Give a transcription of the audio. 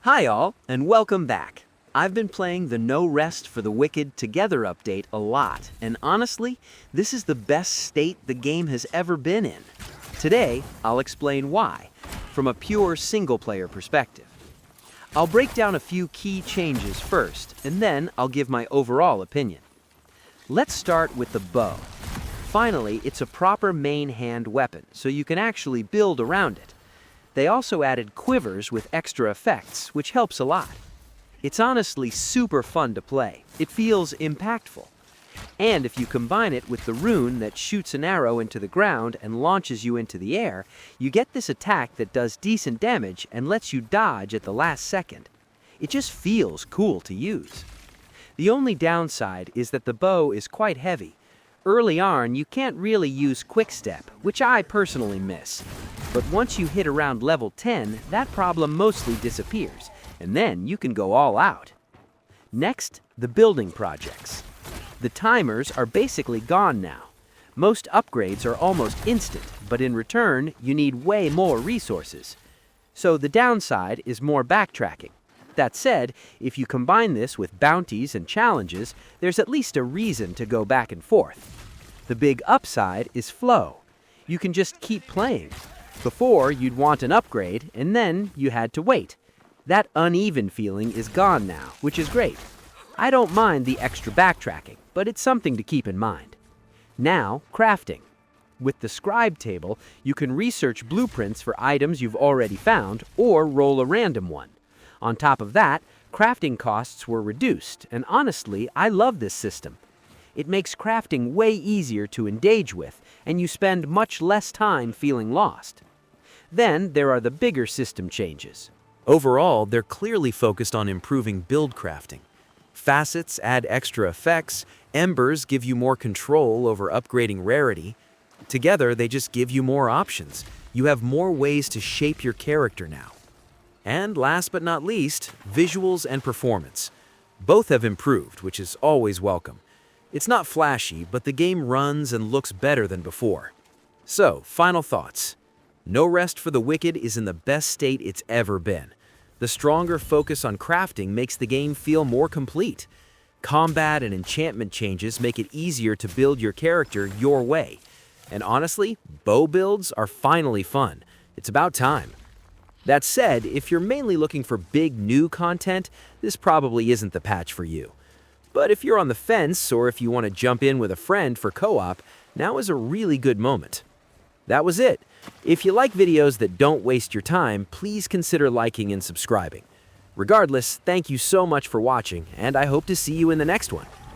Hi all, and welcome back. I've been playing the No Rest for the Wicked Together update a lot, and honestly, this is the best state the game has ever been in. Today, I'll explain why, from a pure single-player perspective. I'll break down a few key changes first, and then I'll give my overall opinion. Let's start with the bow. Finally, it's a proper main hand weapon, so you can actually build around it. They also added quivers with extra effects, which helps a lot. It's honestly super fun to play. It feels impactful. And if you combine it with the rune that shoots an arrow into the ground and launches you into the air, you get this attack that does decent damage and lets you dodge at the last second. It just feels cool to use. The only downside is that the bow is quite heavy. Early on, you can't really use Quick Step, which I personally miss. But once you hit around level 10, that problem mostly disappears, and then you can go all out. Next, the building projects. The timers are basically gone now. Most upgrades are almost instant, but in return, you need way more resources. So the downside is more backtracking. That said, if you combine this with bounties and challenges, there's at least a reason to go back and forth. The big upside is flow. You can just keep playing. Before, you'd want an upgrade, and then you had to wait. That uneven feeling is gone now, which is great. I don't mind the extra backtracking, but it's something to keep in mind. Now, crafting. With the scribe table, you can research blueprints for items you've already found, or roll a random one. On top of that, crafting costs were reduced, and honestly, I love this system. It makes crafting way easier to engage with, and you spend much less time feeling lost. Then there are the bigger system changes. Overall, they're clearly focused on improving build crafting. Facets add extra effects, embers give you more control over upgrading rarity. Together, they just give you more options. You have more ways to shape your character now. And last but not least, visuals and performance. Both have improved, which is always welcome. It's not flashy, but the game runs and looks better than before. So, final thoughts. No Rest for the Wicked is in the best state it's ever been. The stronger focus on crafting makes the game feel more complete. Combat and enchantment changes make it easier to build your character your way. And honestly, bow builds are finally fun. It's about time. That said, if you're mainly looking for big new content, this probably isn't the patch for you. But if you're on the fence or if you want to jump in with a friend for co-op, now is a really good moment. That was it. If you like videos that don't waste your time, please consider liking and subscribing. Regardless, thank you so much for watching, and I hope to see you in the next one.